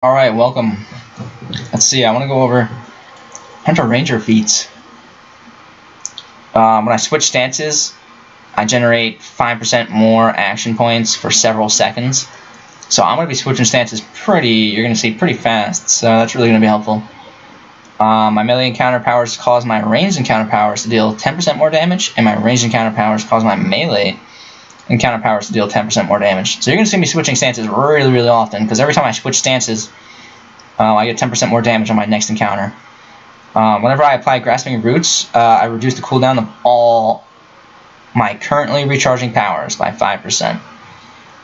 Alright, welcome. Let's see, I want to go over Hunter Ranger feats. When I switch stances, I generate 5% more action points for several seconds. So I'm going to be switching stances you're going to see pretty fast, so that's really going to be helpful. My melee encounter powers cause my ranged encounter powers to deal 10% more damage, and my ranged encounter powers cause my melee encounter powers to deal 10% more damage. So you're going to see me switching stances really often, because every time I switch stances, I get 10% more damage on my next encounter. Whenever I apply Grasping Roots, I reduce the cooldown of all my currently recharging powers by 5%.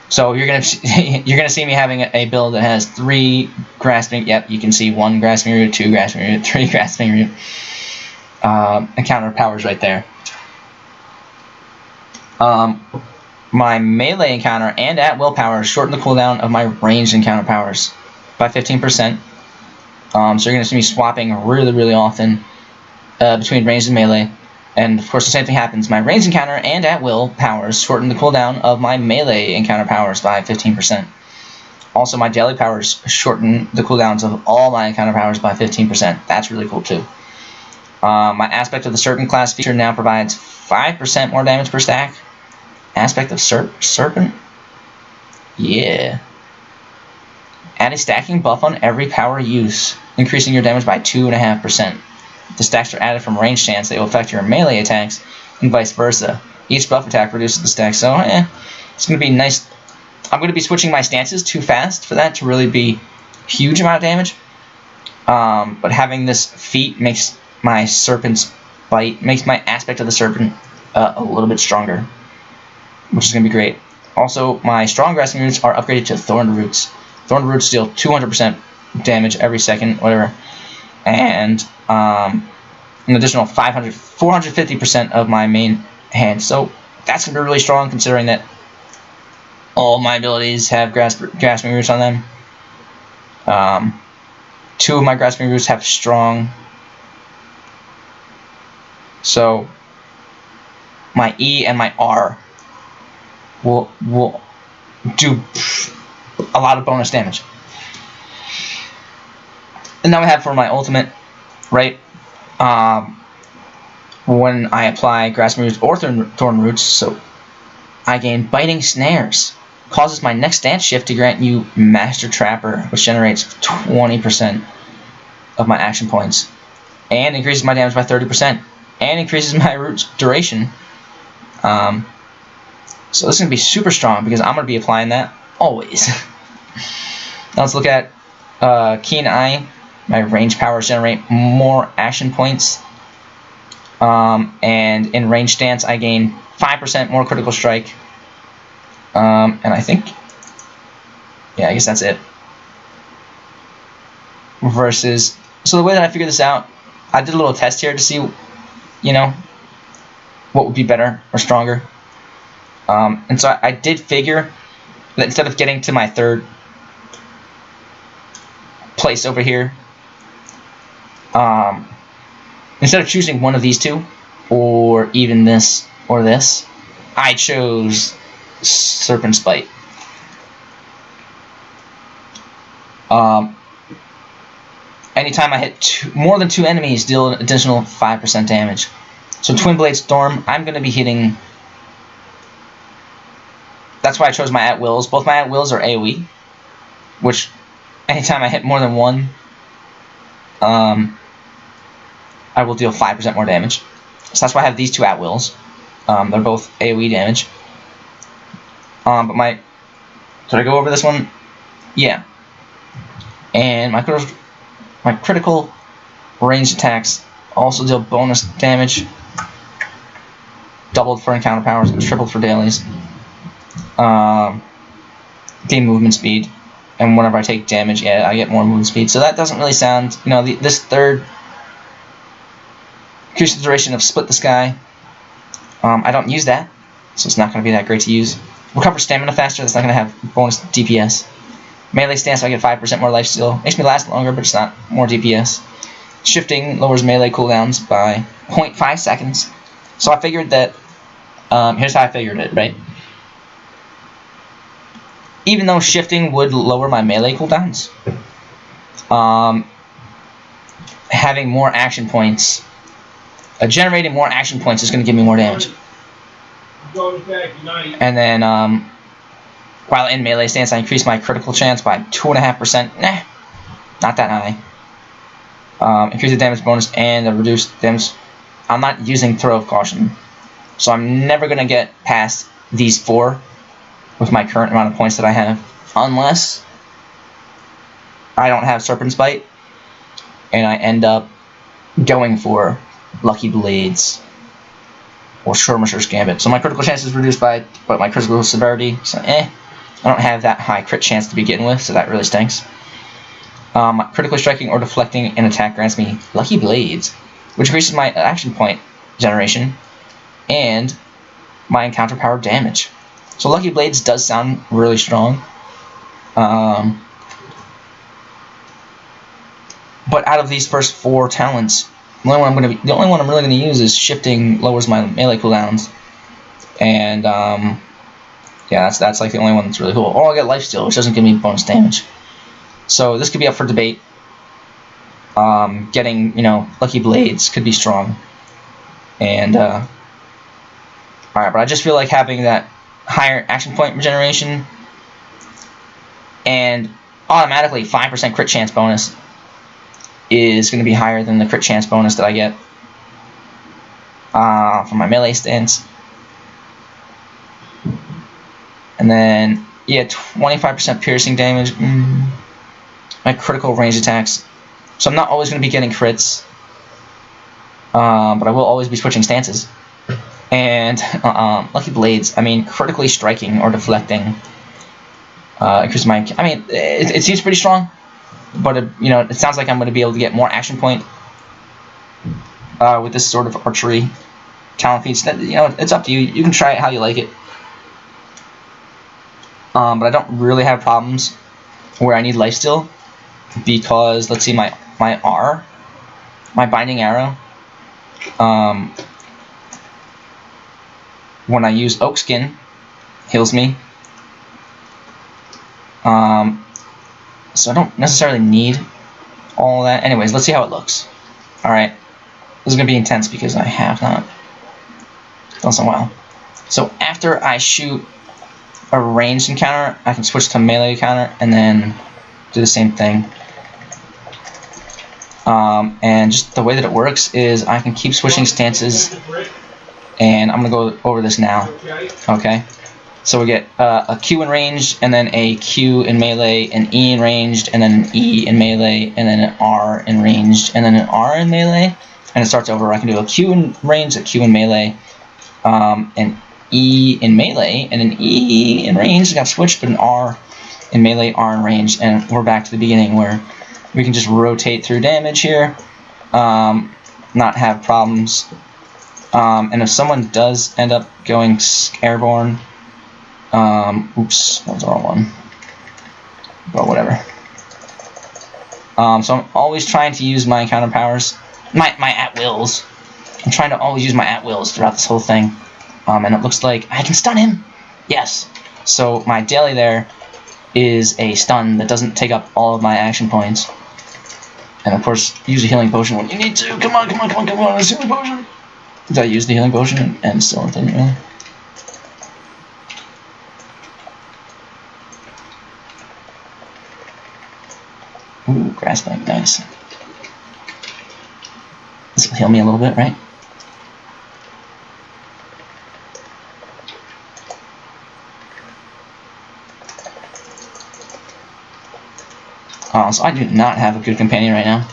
So you're gonna see me having a build that has 3 grasping. Yep, you can see 1 grasping root, 2 grasping root, 3 grasping root encounter powers right there. My melee encounter and at-will powers shorten the cooldown of my ranged encounter powers by 15%. So you're going to see me swapping really often between ranged and melee. And of course the same thing happens. My ranged encounter and at-will powers shorten the cooldown of my melee encounter powers by 15%. Also, my daily powers shorten the cooldowns of all my encounter powers by 15%. That's really cool too. My Aspect of the Serpent class feature now provides 5% more damage per stack. Aspect of Serpent? Yeah. Add a stacking buff on every power use, increasing your damage by 2.5%. If the stacks are added from range stance, they will affect your melee attacks, and vice versa. Each buff attack reduces the stack, so it's going to be nice. I'm going to be switching my stances too fast for that to really be a huge amount of damage. But having this feat makes my Serpent's Bite, makes my Aspect of the Serpent a little bit stronger, which is going to be great. Also, my Strong Grasping Roots are upgraded to Thorn Roots. Thorn Roots deal 200% damage every second, whatever, and an additional 450% of my main hand. So that's going to be really strong, considering that all my abilities have Grasping Roots on them. 2 of my Grasping Roots have Strong. So my E and my R will do a lot of bonus damage. And now I have for my ultimate, right? When I apply Grasping Roots or Thorn Roots, so I gain Biting Snares. Causes my next stance shift to grant you Master Trapper, which generates 20% of my action points, and increases my damage by 30%, and increases my root's duration. So this is going to be super strong because I'm going to be applying that always. Now let's look at Keen Eye. My range powers generate more action points. And in range stance, I gain 5% more critical strike. And I think, yeah, I guess that's it. Versus, so the way that I figured this out, I did a little test here to see, what would be better or stronger. And so I did figure that instead of getting to my 3rd place over here, instead of choosing one of these 2, or even this or this, I chose Serpent's Bite. Anytime I hit more than 2 enemies, deal an additional 5% damage. So Twin Blade Storm, I'm going to be hitting. That's why I chose my at-wills. Both my at-wills are AoE, which anytime I hit more than 1, I will deal 5% more damage. So that's why I have these 2 at-wills. They're both AoE damage. But did I go over this one? Yeah. And my critical ranged attacks also deal bonus damage. Doubled for encounter powers, tripled for dailies. Gain movement speed, and whenever I take damage, I get more movement speed. So that doesn't really sound, this 3rd increase the duration of Split the Sky. I don't use that, so it's not going to be that great to use. Recover stamina faster. That's not going to have bonus DPS. Melee stance, I get 5% more lifesteal. Makes me last longer, but it's not more DPS. Shifting lowers melee cooldowns by 0.5 seconds. So I figured that. Here's how I figured it, right? even though shifting would lower my melee cooldowns, having more action points, generating more action points is going to give me more damage. And then, while in melee stance, I increase my critical chance by 2.5%. Nah, not that high. Increase the damage bonus and the reduced damage. I'm not using Throw of Caution, so I'm never going to get past these 4 with my current amount of points that I have, unless I don't have Serpent's Bite and I end up going for Lucky Blades or Skirmisher's Gambit. So my critical chance is reduced by my critical severity, so I don't have that high crit chance to begin with, so that really stinks. Critically striking or deflecting an attack grants me Lucky Blades, which increases my action point generation and my encounter power damage. So Lucky Blades does sound really strong. But out of these first 4 talents, the only one I'm really going to use is Shifting lowers my melee cooldowns, and yeah, that's like the only one that's really cool. Or I'll get Lifesteal, which doesn't give me bonus damage. So this could be up for debate. Getting, Lucky Blades could be strong. And, alright, but I just feel like having that higher action point regeneration and automatically 5% crit chance bonus is going to be higher than the crit chance bonus that I get from my melee stance. And then, yeah, 25% piercing damage. My critical range attacks. So I'm not always going to be getting crits, but I will always be switching stances. And Lucky Blades, I mean, critically striking or deflecting increases my. I mean, it seems pretty strong, but it sounds like I'm going to be able to get more action point with this sort of archery talent feats. It's up to you. You can try it how you like it. But I don't really have problems where I need Lifesteal, because let's see, my Binding Arrow, when I use Oak Skin, heals me. So I don't necessarily need all that. Anyways, let's see how it looks. Alright, this is going to be intense because I have not done so well. So after I shoot a ranged encounter, I can switch to melee encounter and then do the same thing. And just the way that it works is I can keep switching stances, and I'm going to go over this now. Okay, so we get a Q in ranged, and then a Q in melee, an E in ranged, and then an E in melee, and then an R in ranged, and then an R in melee, and it starts over. I can do a Q in ranged, a Q in melee, an E in melee, and an E in range. Got switched, but an R in melee, R in range, and we're back to the beginning where we can just rotate through damage here, not have problems. And if someone does end up going airborne, oops, that was the wrong one. But whatever. So I'm always trying to use my encounter powers, my at-wills. I'm trying to always use my at-wills throughout this whole thing. And it looks like I can stun him. Yes. So my daily there is a stun that doesn't take up all of my action points. And of course, use a healing potion when you need to. Come on, use a healing potion. Did I use the healing potion and still didn't really? Ooh, grasping, nice. This will heal me a little bit, right? So I do not have a good companion right now.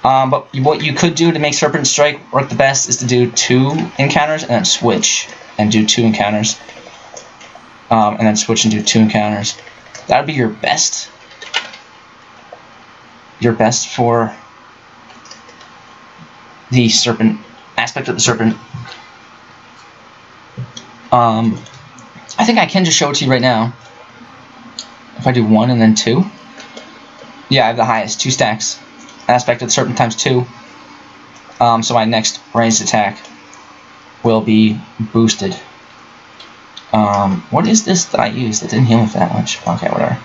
But what you could do to make Serpent Strike work the best is to do 2 encounters and then switch and do 2 encounters. And then switch and do 2 encounters. That would be your best. Your best for the Serpent aspect of the Serpent. I think I can just show it to you right now. If I do 1 and then 2. Yeah, I have the highest, 2 stacks. Aspect of the Serpent times 2. So my next ranged attack will be boosted. What is this that I used that didn't heal me for that much? Okay, whatever.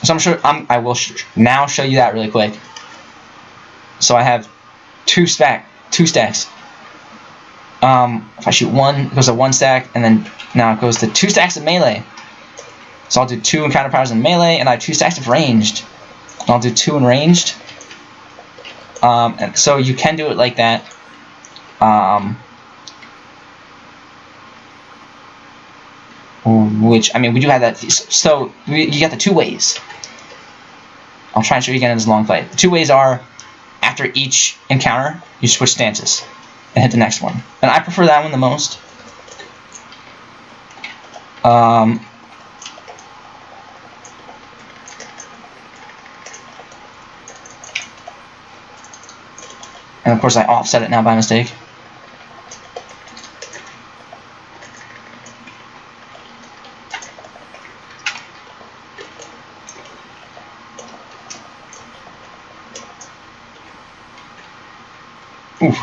So I will now show you that really quick. So I have two stacks. If I shoot one, it goes to one stack, and then now it goes to 2 stacks of melee. So I'll do 2 encounter powers in melee, and I have 2 stacks of ranged. And I'll do 2 in ranged. And so you can do it like that. Which, I mean, we do have that. So you got the 2 ways. I'll try and show you again in this long fight. The 2 ways are, after each encounter, you switch stances and hit the next one. And I prefer that one the most. And of course I offset it now by mistake. Oof.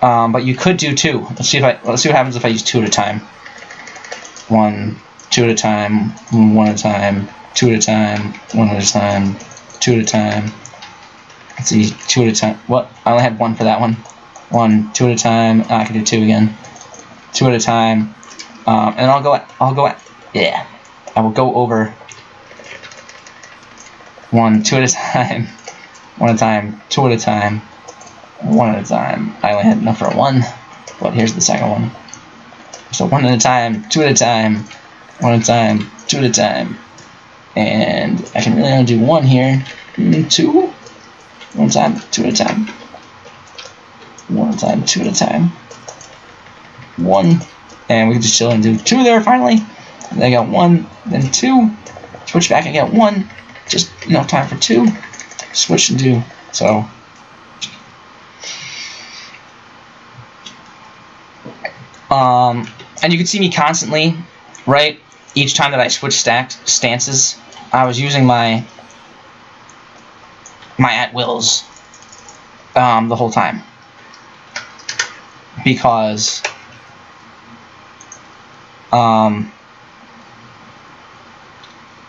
But you could do 2. Let's see what happens if I use 2 at a time. 1, 2 at a time, 1 at a time, 2 at a time, 1 at a time, 2 at a time. Let's see, 2 at a time. What? I only had 1 for that one. 1, 2 at a time. I can do 2 again. 2 at a time. And I will go over 1, 2 at a time, 1 at a time, 2 at a time, 1 at a time. I only had enough for 1, but here's the second one. So 1 at a time, 2 at a time, 1 at a time, 2 at a time. And I can really only do 1 here. 2. 1 time, 2 at a time. 1 at a time, 2 at a time. 1. And we can just chill and do 2 there finally. And then I got 1, then 2. Switch back and get 1. Just enough time for 2. Switch and do. So. And you can see me constantly, right? Each time that I switch stances, I was using my at-wills the whole time. Because my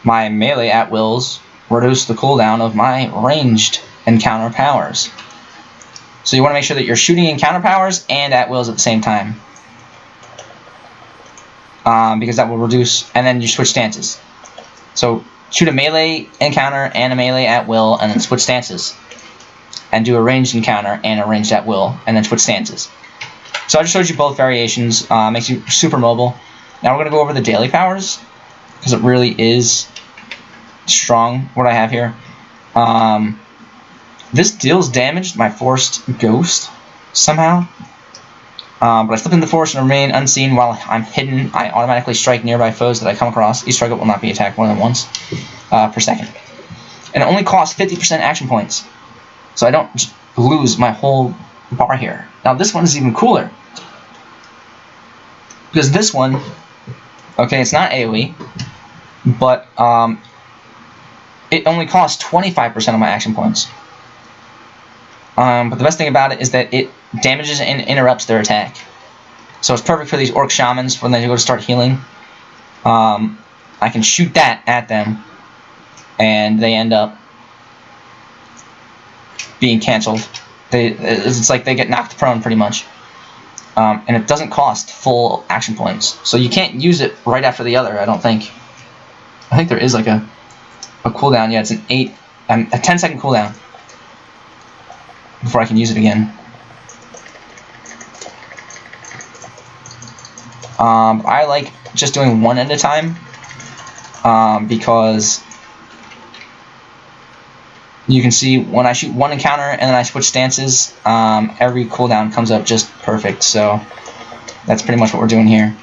melee at-wills reduce the cooldown of my ranged encounter powers. So you want to make sure that you're shooting encounter powers and at-wills at the same time. Because that will reduce, and then you switch stances. So shoot a melee encounter and a melee at-will, and then switch stances. And do a ranged encounter and a ranged at-will, and then switch stances. So I just showed you both variations. Makes you super mobile. Now we're going to go over the daily powers, because it really is strong what I have here. This deals damage to my forced ghost somehow. But I slip into the forest and remain unseen while I'm hidden. I automatically strike nearby foes that I come across. Each target will not be attacked more than once per second. And it only costs 50% action points. So I don't lose my whole bar here. Now this one is even cooler. Because this one, okay, it's not AoE, but it only costs 25% of my action points. But the best thing about it is that it damages and interrupts their attack. So it's perfect for these orc shamans when they go to start healing. I can shoot that at them, and they end up being cancelled. It's like they get knocked prone pretty much. And it doesn't cost full action points. So you can't use it right after the other, I don't think. I think there is like a cooldown. Yeah, it's a 10-second cooldown before I can use it again. I like just doing 1 at a time, because you can see when I shoot 1 encounter and then I switch stances, every cooldown comes up just perfect. So that's pretty much what we're doing here.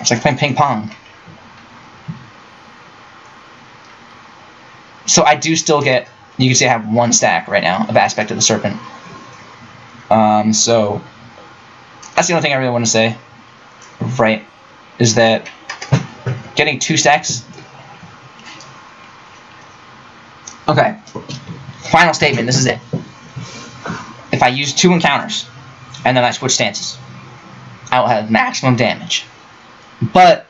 It's like playing ping pong. So I do still get, you can see I have 1 stack right now of Aspect of the Serpent. So that's the only thing I really want to say, right, is that getting 2 stacks. Okay, final statement, this is it. if I use 2 encounters and then I switch stances, I will have maximum damage. But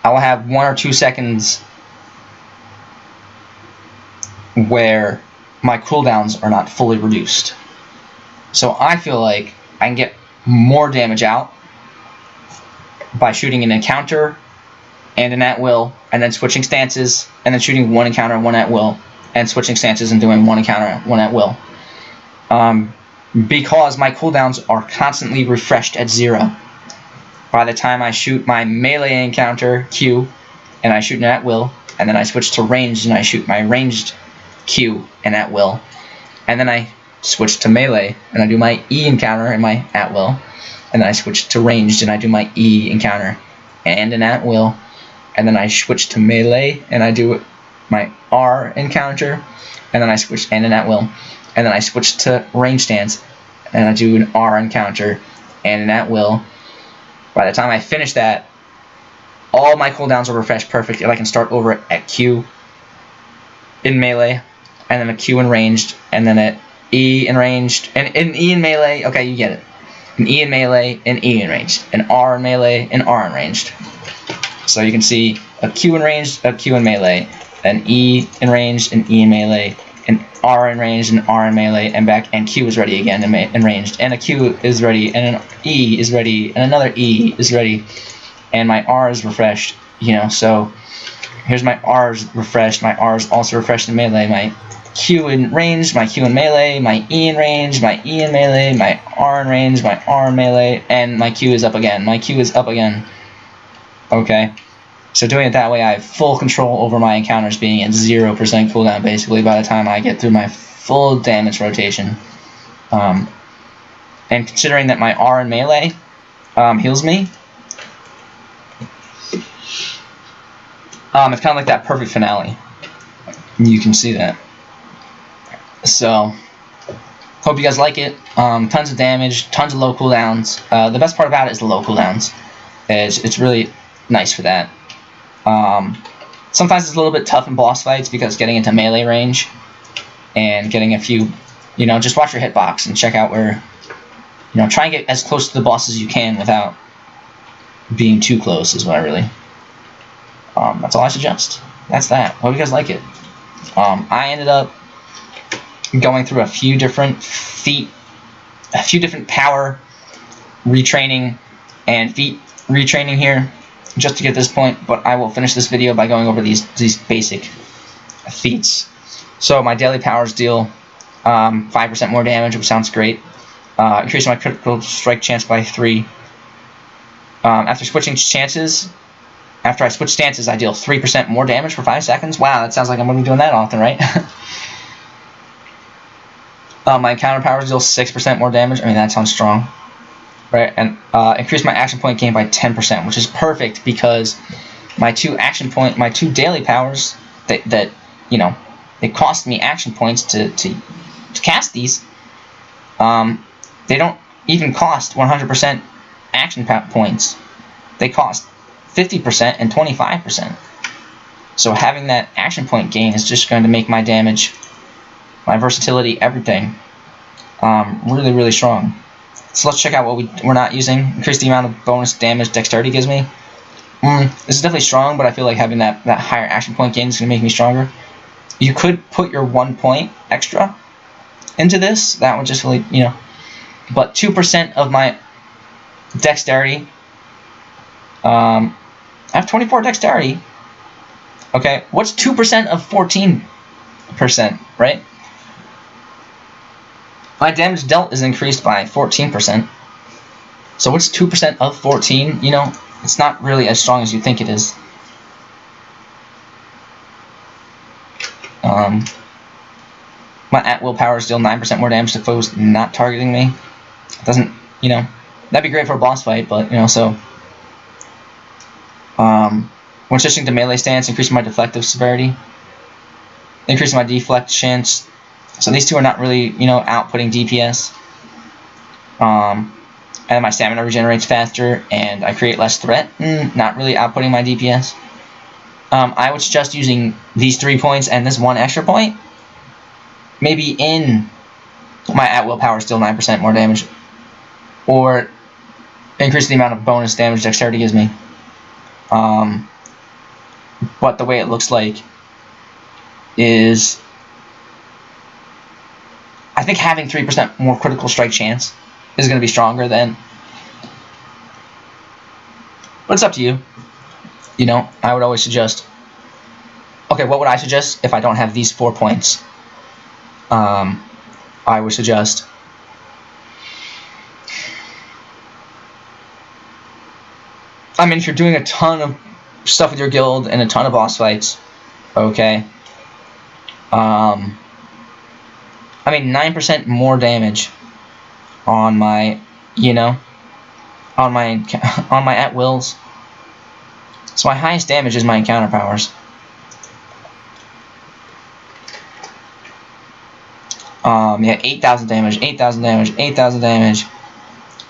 I will have 1 or 2 seconds where my cooldowns are not fully reduced. So I feel like I can get more damage out by shooting an encounter and an at will, and then switching stances, and then shooting 1 encounter and 1 at will, and switching stances and doing 1 encounter, 1 at will. Because my cooldowns are constantly refreshed at 0. By the time I shoot my melee encounter Q, and I shoot an at will, and then I switch to ranged and I shoot my ranged Q and at will, and then I switch to melee and I do my E encounter and my at will, and then I switch to ranged and I do my E encounter and an at will, and then I switch to melee and I do my R encounter, and then I switch and an at will, and then I switch to range stance and I do an R encounter and an at will. By the time I finish that, all my cooldowns are refreshed perfect, and I can start over at Q in melee, and then a Q in ranged, and then an E in ranged, and an E in melee. Okay, you get it. An E in melee, an E in ranged, an R in melee, an R in ranged. So you can see a Q in ranged, a Q in melee, an E in ranged, an E in melee, an R in ranged, an R in melee, and back, and Q is ready again in ranged, and a Q is ready, and an E is ready, and another E is ready, and my R is refreshed, you know. So here's my R's refreshed, my R is also refreshed in melee, my Q in range, my Q in melee, my E in range, my E in melee, my R in range, my R in melee, and my Q is up again. My Q is up again. Okay. So doing it that way, I have full control over my encounters being at 0% cooldown basically by the time I get through my full damage rotation. And considering that my R in melee heals me, it's kind of like that perfect finale. You can see that. So, hope you guys like it. Tons of damage, tons of low cooldowns. The best part about it is the low cooldowns. It's really nice for that. Sometimes it's a little bit tough in boss fights because getting into melee range and getting a few, you know, just watch your hitbox and check out where, you know, try and get as close to the boss as you can without being too close is what I really, that's all I suggest. That's that. Hope you guys like it. I ended up going through a few different feat, a few different power retraining and feat retraining here just to get this point, but I will finish this video by going over these basic feats. So my daily powers deal 5% more damage, which sounds great. Increasing my critical strike chance by 3. After switching chances, after I switch stances, I deal 3% more damage for 5 seconds. Wow, that sounds like I'm going to be doing that often, right? My encounter powers deal 6% more damage. I mean, that sounds strong. Right, and increase my action point gain by 10%, which is perfect because my two daily powers that you know, they cost me action points to cast these. They don't even cost 100% action points. They cost 50% and 25%. So having that action point gain is just going to make my damage, my versatility, everything really, really strong. So let's check out what we're not using. Increase the amount of bonus damage dexterity gives me. This is definitely strong, but I feel like having that higher action point gain is going to make me stronger. You could put your 1 point extra into this. That would just really, you know. But 2% of my dexterity. I have 24 dexterity. Okay, what's 2% of 14%, right? My damage dealt is increased by 14%. So what's 2% of 14? You know, it's not really as strong as you think it is. My at-will powers deal 9% more damage to foes not targeting me. It doesn't, you know, that'd be great for a boss fight, but, you know, so. When switching to melee stance, increasing my deflective severity. Increasing my deflect chance. So these two are not really, you know, outputting DPS. And my stamina regenerates faster, and I create less threat. Not really outputting my DPS. I would suggest using these 3 points and this 1 extra point. Maybe in my at-will power is still 9% more damage. Or increase the amount of bonus damage dexterity gives me. But the way it looks like is, I think having 3% more critical strike chance is going to be stronger than. But it's up to you. You know, I would always suggest. Okay, what would I suggest if I don't have these 4 points? I would suggest. I mean, if you're doing a ton of stuff with your guild and a ton of boss fights, okay. I mean, 9% more damage on my, you know, on my at-wills. So my highest damage is my encounter powers. Yeah, 8,000 damage, 8,000 damage, 8,000 damage,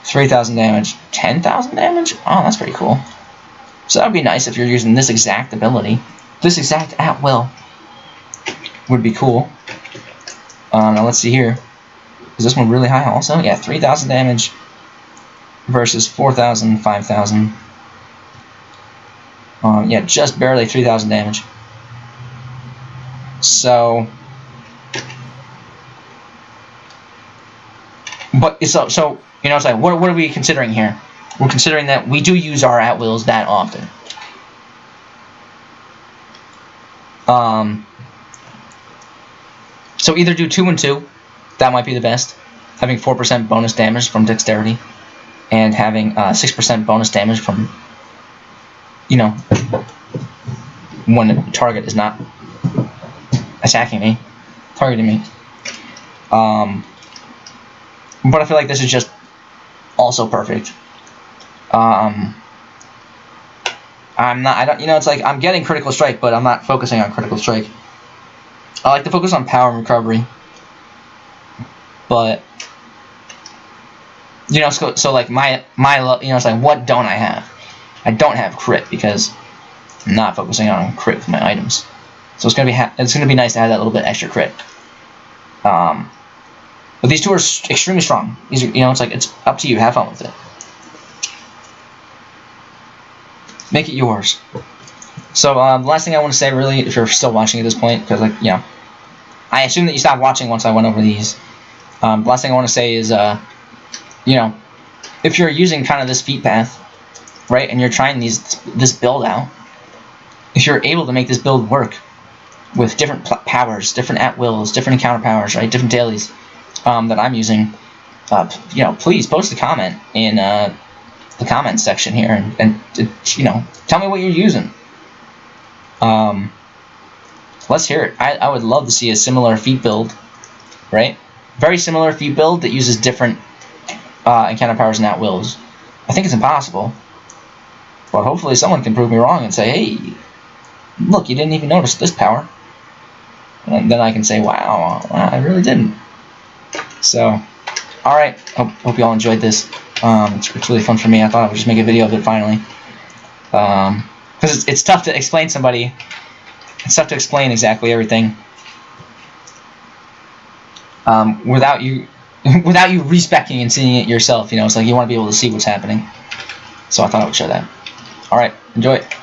3,000 damage, 10,000 damage? Oh, that's pretty cool. So that would be nice if you're using this exact ability. This exact at-will would be cool. Now let's see here. Is this one really high also? Yeah, 3,000 damage versus 4,000, 5,000. Yeah, just barely 3,000 damage. So, but so you know, it's like, what are we considering here? We're considering that we do use our at-wills that often. So either do 2 and 2, that might be the best. Having 4% bonus damage from dexterity, and having 6% bonus damage from, you know, when the target is not attacking me, targeting me. But I feel like this is just also perfect. I don't, you know, it's like I'm getting critical strike, but I'm not focusing on critical strike. I like to focus on power and recovery, but you know, so like my you know, it's like, what don't I have? I don't have crit because I'm not focusing on crit with my items. So it's gonna be nice to have that little bit extra crit. But these two are extremely strong. These are, you know, it's like, it's up to you. Have fun with it. Make it yours. So the last thing I want to say, really, if you're still watching at this point, because, like, you know, I assume that you stopped watching once I went over these. The last thing I want to say is, you know, if you're using kind of this feat path, right, and you're trying this build out, if you're able to make this build work with different powers, different at-wills, different encounter powers, right, different dailies that I'm using, you know, please post a comment in the comments section here, and you know, tell me what you're using. Let's hear it. I would love to see a similar feat build, right? Very similar feat build that uses different encounter powers and at-wills. I think it's impossible, but hopefully someone can prove me wrong and say, hey, look, you didn't even notice this power. And then I can say, wow, I really didn't. So, alright, hope you all enjoyed this. It's really fun for me. I thought I would just make a video of it finally. Because it's tough to explain somebody. It's tough to explain exactly everything without you respecting and seeing it yourself. You know, it's like you want to be able to see what's happening. So I thought I would show that. Alright, enjoy it.